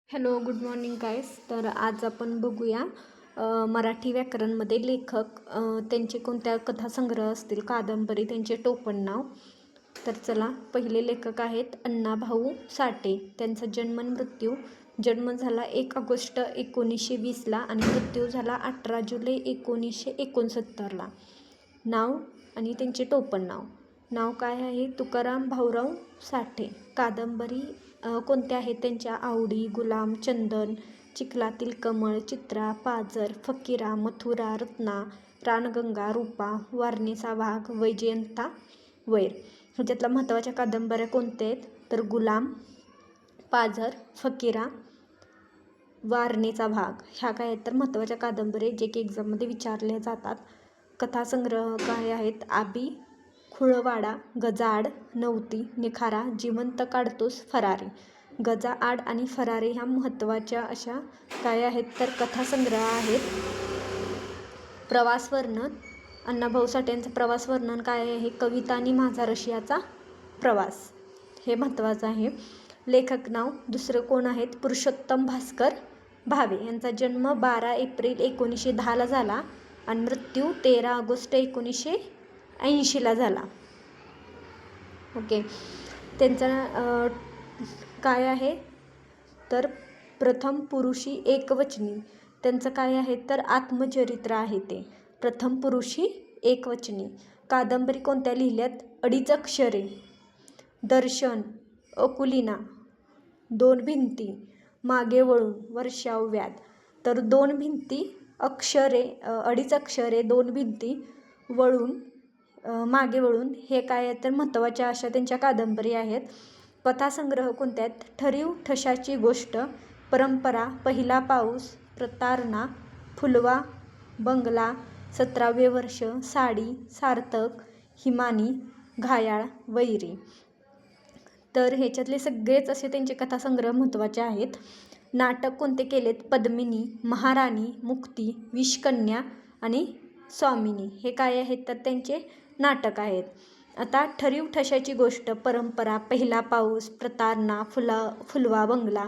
Hello, good morning गाईस. तर आज आपण बघूया मराठी व्याकरणमध्ये लेखक त्यांचे कोणत्या कथासंग्रह असतील, कादंबरी, त्यांचे टोपण नाव. तर चला, पहिले लेखक आहेत अण्णाभाऊ साठे. त्यांचा जन्म मृत्यू. जन्म झाला 1 ऑगस्ट 1920ला आणि मृत्यू झाला 18 जुलै 1969ला. नाव आणि त्यांचे टोपण नाव. नाव काय आहे? तुकाराम भाऊराव साठे. कादंबरी कोणत्या आहेत त्यांच्या? आवडी, गुलाम, चंदन, चिखलातील कमळ, चित्रा, पाझर, फकीरा, मथुरा, रत्ना, रानगंगा, रूपा, वारणेचा वाघ, वैजयंता, वैर. ह्याच्यातल्या महत्त्वाच्या कादंबऱ्या कोणत्या आहेत? तर गुलाम, पाझर, फकीरा, वारणेचा भाग ह्या काय आहेत तर महत्त्वाच्या कादंबरी जे की एक्झाममध्ये विचारल्या जातात. कथासंग्रह काय आहेत? आबी, खुळवाडा, गजाआड, नवती, निखारा, जिवंत काडतूस, फरारी. गजाआड आणि फरारी ह्या महत्त्वाच्या अशा काय आहेत तर कथासंग्रह आहेत. प्रवास वर्णन. अण्णाभाऊ साठे यांचं प्रवास वर्णन काय आहे? कविता आणि माझा रशियाचा प्रवास. हे महत्त्वाचं आहे. लेखक नाव दुसरं कोण आहेत? पुरुषोत्तम भास्कर भावे. यांचा जन्म 12 एप्रिल 1910ला झाला आणि मृत्यू 13 ऑगस्ट 1980ला झाला. ओके. त्यांचा काय आहे तर प्रथम पुरुषी एकवचनी. त्यांचं काय आहे तर आत्मचरित्र आहे ते. प्रथम पुरुषी एकवचनी. कादंबरी कोणत्या लिहिल्यात? अडीच अक्षरे, दर्शन, अकुलिना, 2 भिंती, मागे वळून, वर्षावव्याध. तर 2 भिंती, अक्षरे, अडीच अक्षरे, 2 भिंती, वळून, मागे वळून हे काय आहेत तर महत्त्वाच्या अशा त्यांच्या कादंबरी आहेत. कथासंग्रह कोणत्या आहेत? ठरीव ठशाची गोष्ट, परंपरा, पहिला पाऊस, प्रतारणा, फुलवा बंगला, 17वे वर्ष, साडी, सार्थक, हिमानी, घायाळ, वैरी. तर ह्याच्यातले सगळेच असे त्यांचे कथासंग्रह महत्त्वाचे आहेत. नाटक कोणते केलेत? पद्मिनी, महाराणी, मुक्ती, विषकन्या आणि स्वामिनी हे काय आहेत तर त्यांचे नाटक आहेत. आता ठरीव ठशाची गोष्ट, परंपरा, पहिला पाऊस, प्रतारणा, फुलवा बंगला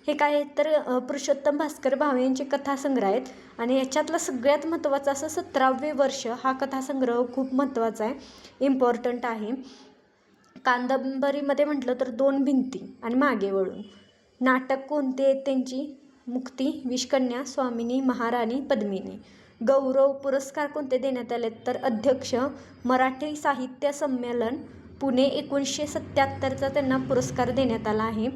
हे काय आहेत तर पुरुषोत्तम भास्कर भावे यांचे कथासंग्रह आहेत. आणि याच्यातला सगळ्यात महत्त्वाचा असं 17वे वर्ष हा कथासंग्रह खूप महत्त्वाचा आहे, इम्पॉर्टंट आहे. कादंबरीमध्ये म्हटलं तर 2 भिंती आणि मागे वळून. नाटक कोणते आहेत त्यांची? मुक्ती, विषकन्या, स्वामिनी, महाराणी, पद्मिनी. गौरव पुरस्कार कोणते देण्यात आले तर अध्यक्ष मराठी साहित्य संमेलन पुणे 1977चा त्यांना पुरस्कार देण्यात आला आहे.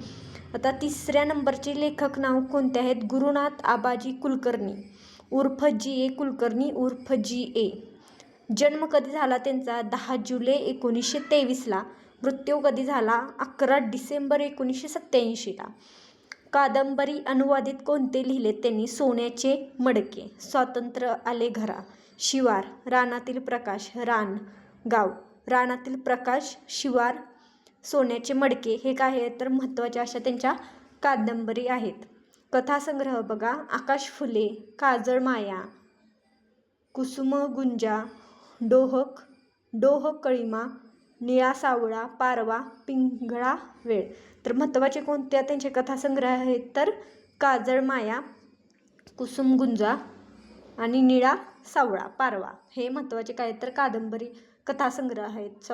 आता 3ऱ्या नंबरचे लेखक नाव कोणते आहेत? गुरुनाथ आबाजी कुलकर्णी उर्फ जी.ए. कुलकर्णी उर्फ जी.ए. जन्म कधी झाला त्यांचा? 10 जुलै 1923ला. मृत्यू कधी झाला? 11 डिसेंबर 1987ला. कादंबरी अनुवादित कोणते लिहिलेत त्यांनी? सोन्याचे मडके, स्वातंत्र्य आले घरा, शिवार, रानातील प्रकाश, रान, गाव, रानातील प्रकाश, शिवार, सोन्याचे मडके हे काय आहेत तर महत्त्वाच्या अशा त्यांच्या कादंबरी आहेत. कथासंग्रह बघा. आकाश फुले, काजळ माया, कुसुमगुंजा, डोह कळीमा, निळा सावळा, पारवा, पिंगळा वेळ. तर महत्त्वाचे कोणत्या त्यांचे कथासंग्रह आहेत तर काजळ माया, कुसुमगुंजा आणि निळा सावळा, पारवा हे महत्त्वाचे काय तर कादंबरी कथासंग्रह आहेत.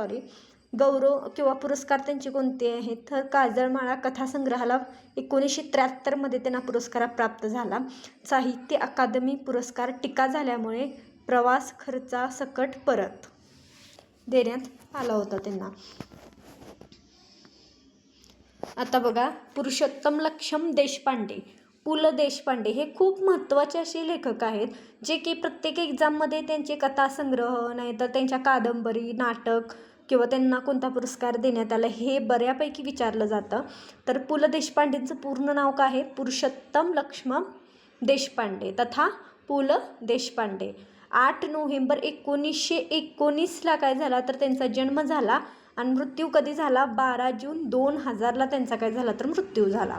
गौरव किंवा पुरस्कार त्यांचे कोणते आहेत तर काजळमाळा कथासंग्रहाला 1973मध्ये त्यांना पुरस्कार प्राप्त झाला. साहित्य अकादमी पुरस्कार टीका झाल्यामुळे प्रवास खर्चासकट परत देण्यात आला होता त्यांना. आता बघा, पुरुषोत्तम लक्ष्मण देशपांडे, पु ल देशपांडे हे खूप महत्त्वाचे असे लेखक आहेत जे की प्रत्येक एक्झाममध्ये त्यांचे कथासंग्रह नाही तर त्यांच्या कादंबरी, नाटक किंवा त्यांना कोणता पुरस्कार देण्यात आला हे बऱ्यापैकी विचारलं जातं. तर पु ल देशपांडेंचं पूर्ण नाव काय आहे? पुरुषोत्तम लक्ष्मण देशपांडे तथा पु ल देशपांडे. 8 नोव्हेंबर 1919ला काय झाला तर त्यांचा जन्म झाला आणि मृत्यू कधी झाला? 12 जून 2000ला त्यांचा काय झाला तर मृत्यू झाला.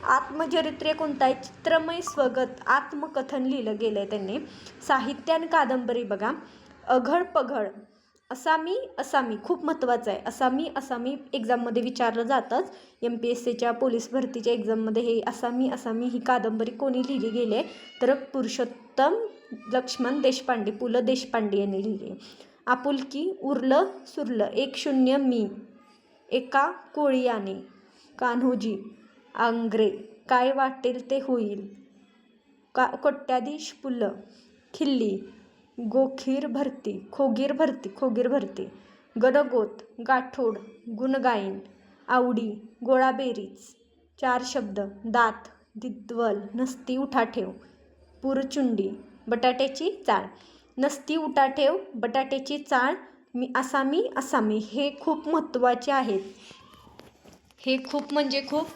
आत्मचरित्र कोणतं आहे? चित्रमय स्वगत आत्मकथन लिहिलं गेलं आहे त्यांनी. साहित्य आणि कादंबरी बघा. अघड पघड, असामी असामी खूप महत्त्वाचं आहे. असामी एक्झाममध्ये विचारलं जातंच. MPSCच्या पोलीस भरतीच्या एक्झाममध्ये हे असामी ही कादंबरी कोणी लिहिली गेली आहे, तर पुरुषोत्तम लक्ष्मण देशपांडे, पु ल देशपांडे यांनी लिहिली आहे. आपुलकी उरलं सुरलं 1-0 मी, एका कोळीयाने, कान्होजी आंग्रे, काय वाटेल ते होईल, कोट्याधीश पु ल, खिल्ली, खोगीर भरती, गणगोत, गाठोड, गुणगाईन, आवडी, गोळाबेरीज, 4 शब्द, दात, दिद्वल, नसती उठाठेव, पुरचुंडी, बटाट्याची चाळ. नसती उठाठेव, बटाट्याची चाळ, मी असामी हे खूप महत्त्वाचे आहेत. हे खूप म्हणजे खूप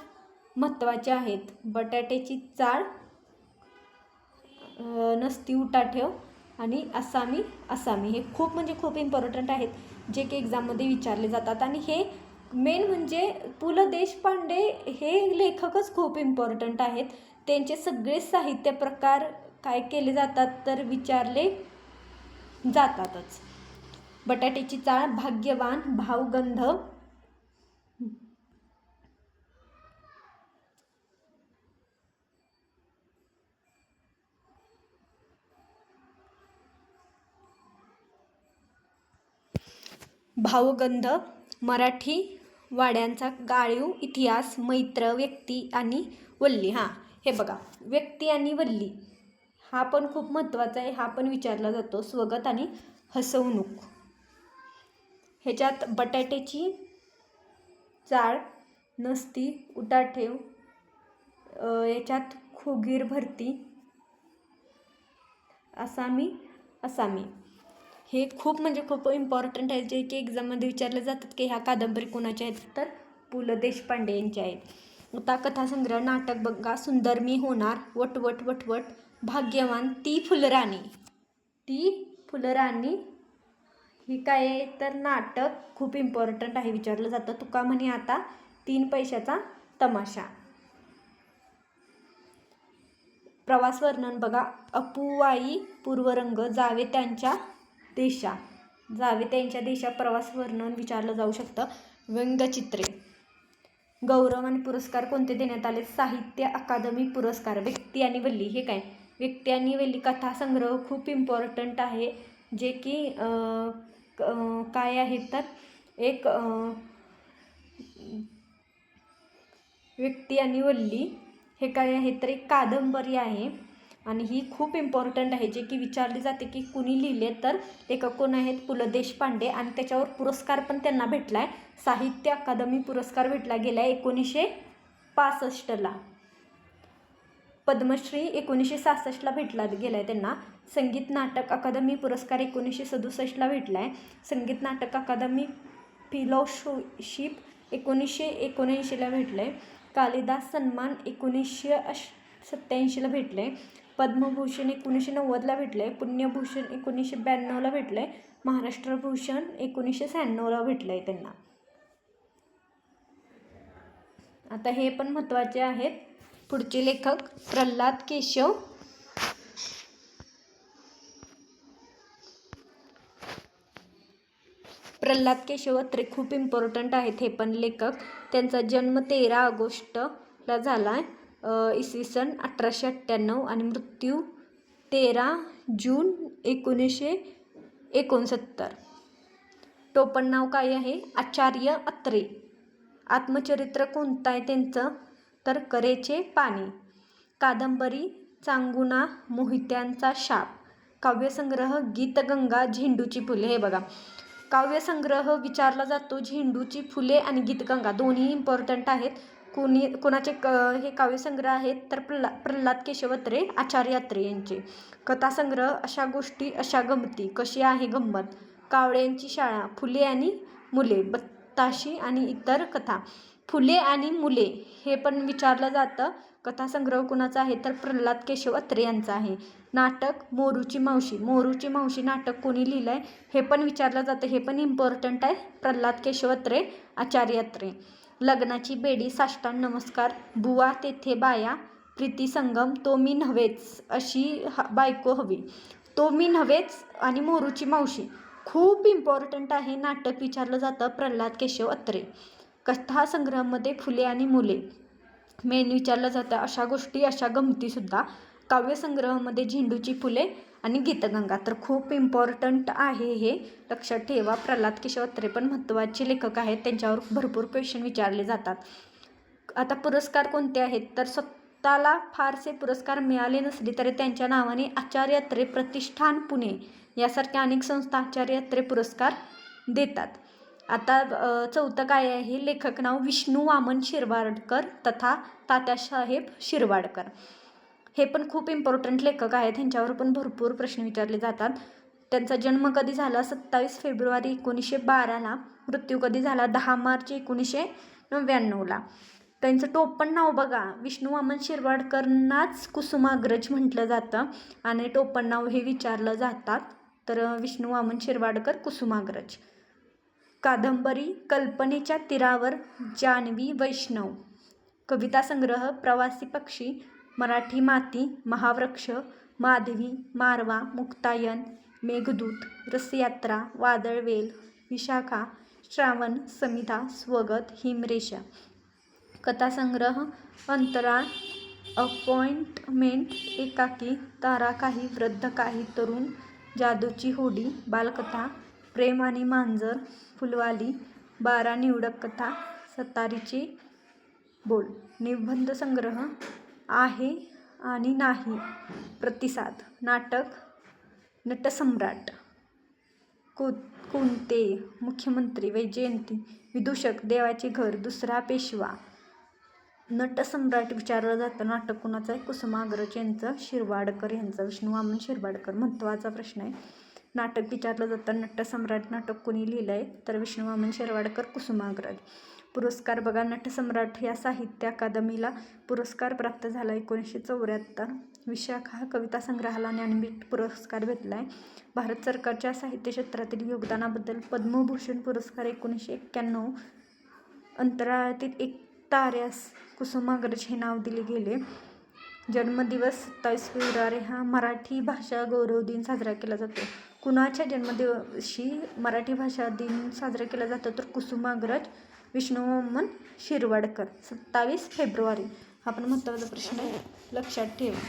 महत्त्वाचे आहेत. बटाट्याची चाळ, नसती उठाठेव आणि असामी हे खूप म्हणजे खूप इम्पॉर्टंट आहेत, जे की एक्झाममध्ये विचारले जातात. आणि हे मेन म्हणजे पु ल देशपांडे हे लेखकच खूप इम्पॉर्टंट आहेत. त्यांचे सगळे साहित्य प्रकार काय केले जातात तर विचारले जातातच. बटाट्याची चाळ, भाग्यवान, भावगंध, भावगंध, मराठी वाड्यांचा गाळीव इतिहास, मैत्र, व्यक्ती आणि वल्ली. हे बघा, व्यक्ती आणि वल्ली हा पण खूप महत्त्वाचा आहे. हा पण विचारला जातो. स्वगत आणि हसवणूक. ह्याच्यात बटाट्याची चाळ, नसती उठाठेव, याच्यात खोगीर भरती, असामी हे खूप म्हणजे खूप इम्पॉर्टंट आहे, जे की एक्झाममध्ये विचारले जातात की ह्या कादंबरी कोणाच्या आहेत, तर पु ल देशपांडे यांच्या आहेत. आता कथासंग्रह. नाटक बघा, सुंदर मी होणार, वटवट, भाग्यवान, ती फुलराणी ही काय आहे तर नाटक खूप इम्पॉर्टंट आहे, विचारलं जातं. तुका म्हणे आता, 3 पैशाचा तमाशा. प्रवास वर्णन बघा, अपुवाई पूर्वरंग, जावे त्यांच्या देशा प्रवास वर्णन विचारलं जाऊ शकतं. व्यंगचित्रे. गौरव आणि पुरस्कार कोणते देण्यात आले, साहित्य अकादमी पुरस्कार. व्यक्ती आणि वल्ली हे काय, व्यक्ती आणि वल्ली कथासंग्रह खूप इम्पॉर्टंट आहे, जे की काय आहे तर एक व्यक्ती आणि वल्ली हे काय आहे तर एक कादंबरी आहे आणि ही खूप इम्पॉर्टंट आहे, जे की विचारली जाते की कुणी लिहिले, तर लेखक कोण आहेत, पु ल देशपांडे. आणि त्याच्यावर पुरस्कार पण त्यांना भेटला आहे. साहित्य अकादमी पुरस्कार भेटला गेला आहे 1965ला. पद्मश्री 1966ला भेटला गेला आहे त्यांना. संगीत नाटक अकादमी पुरस्कार 1967ला भेटला आहे. संगीत नाटक अकादमी फेलोशिप 1979ला भेटलं आहे. कालिदास सन्मान 1987ला भेटलं आहे. पद्मभूषण 1990ला भेटलं आहे. पुण्यभूषण 1992ला भेटलं आहे. महाराष्ट्र भूषण 1996ला भेटलं आहे त्यांना. आता हे पण महत्त्वाचे आहेत. पुढचे लेखक प्रल्हाद केशव अत्रे खूप इम्पॉर्टंट आहेत हे पण लेखक. त्यांचा जन्म 13 ऑगस्टला झाला आहे इसवी 1898 आणि मृत्यू 13 जून 1969. टोपण नाव काय आहे, आचार्य अत्रे. आत्मचरित्र कोणतं आहे त्यांचं तर करेचे पाणी. कादंबरी चांगुना मोहित्यांचा शाप. काव्यसंग्रह गीतगंगा, झेंडूची फुले. हे बघा, काव्यसंग्रह विचारला जातो. झेंडूची फुले आणि गीतगंगा दोन्ही इम्पॉर्टंट आहेत. कोणाचे हे काव्यसंग्रह आहेत तर प्रल्हाद केशव अत्रे, आचार्य अत्रे यांचे. कथासंग्रह अशा गोष्टी अशा गमती, कशी आहे गंमत, कावळ्यांची शाळा, फुले आणि मुले, बत्ताशी आणि इतर कथा. फुले आणि मुले हे पण विचारलं जातं. कथासंग्रह कुणाचा आहे तर प्रल्हाद केशव अत्रे यांचा आहे. नाटक मोरूची मावशी नाटक कोणी लिहिलं आहे हे पण विचारलं जातं. हे पण इम्पॉर्टंट आहे. प्रल्हाद केशव अत्रे, आचार्य अत्रे. लग्नाची बेडी, साष्टांग नमस्कार, बुवा तेथे बाया, प्रीतिसंगम, तो मी नव्हेच, अशी बायको हवी. तो मी नव्हेच आणि मोरूची मावशी खूप इम्पॉर्टंट आहे. नाटक विचारलं जातं प्रल्हाद केशव अत्रे. कथासंग्रहामध्ये फुले आणि मुले मेन विचारलं जातं. अशा गोष्टी, अशा गमतीसुद्धा. काव्यसंग्रहामध्ये झेंडूची फुले आणि गीतगंगा. तर खूप इम्पॉर्टंट आहे हे, लक्षात ठेवा. प्रल्हाद केशव अत्रे पण महत्त्वाचे लेखक आहेत, त्यांच्यावर भरपूर क्वेश्चन विचारले जातात. आता पुरस्कार कोणते आहेत, तर स्वतःला फारसे पुरस्कार मिळाले नसले तरी त्यांच्या नावाने आचार्य अत्रे प्रतिष्ठान पुणे यासारख्या अनेक संस्था आचार्य अत्रे पुरस्कार देतात. आता चौथं काय आहे, लेखक नाव विष्णू वामन शिरवाडकर तथा तात्यासाहेब शिरवाडकर. हे पण खूप इम्पॉर्टंट लेखक आहेत, ह्यांच्यावर पण भरपूर प्रश्न विचारले जातात. त्यांचा जन्म कधी झाला, 27 फेब्रुवारी 1912ला. मृत्यू कधी झाला, 10 मार्च 1999ला. त्यांचं टोपण नाव बघा, विष्णू वामन शिरवाडकरांनाच कुसुमाग्रज म्हटलं जातं आणि टोपण नाव हे विचारलं जातात. तर विष्णू वामन शिरवाडकर कुसुमाग्रज. कादंबरी कल्पनेच्या तीरावर जान्हवी वैष्णव. कविता संग्रह प्रवासी पक्षी, मराठी माती, महावृक्ष, माधवी, मारवा, मुक्तायन, मेघदूत, रसयात्रा, वादळवेल, विशाखा, श्रावण, समिधा, स्वगत, हिमरेषा. कथासंग्रह अंतराळ, अपॉइंटमेंट, एकाकी, तारा काही, वृद्ध काही, तरुण, जादूची होडी, बालकथा, प्रेम आणि मांजर, फुलवाली, 12 निवडक कथा, सतारीचे बोल. निबंध संग्रह आहे आणि नाही, प्रतिसाद. नाटक नटसम्राट, कोणते, मुख्यमंत्री, वैजयंती, विदूषक, देवाचे घर, दुसरा पेशवा. नटसम्राट विचारलं जातं. नाटक कुणाचं आहे, कुसुमाग्रज यांचं, शिरवाडकर यांचं, विष्णू वामन शिरवाडकर. महत्त्वाचा प्रश्न आहे. नाटक विचारलं जातं. नटसम्राट नाटक कोणी लिहिलं आहे, तर विष्णू वामन शिरवाडकर, कुसुमाग्रज. पुरस्कार बघा, नटसम्राट या साहित्य अकादमीला पुरस्कार प्राप्त झाला 1974. विशाखा कविता संग्रहाला ज्ञानपीठ पुरस्कार भेटला आहे. भारत सरकारच्या साहित्य क्षेत्रातील योगदानाबद्दल पद्मभूषण पुरस्कार 1991. अंतराळातील एक ताऱ्यास कुसुमाग्रज हे नाव दिले गेले. जन्मदिवस 27 फेब्रुवारी हा मराठी भाषा गौरव दिन साजरा केला जातो. कुणाच्या जन्मदिवशी मराठी भाषा दिन साजरा केला जातो, तर कुसुमाग्रज विष्णू वामन शिरवाडकर. 27 फेब्रुवारी. हा पण महत्त्वाचा प्रश्न आहे, लक्षात ठेवा.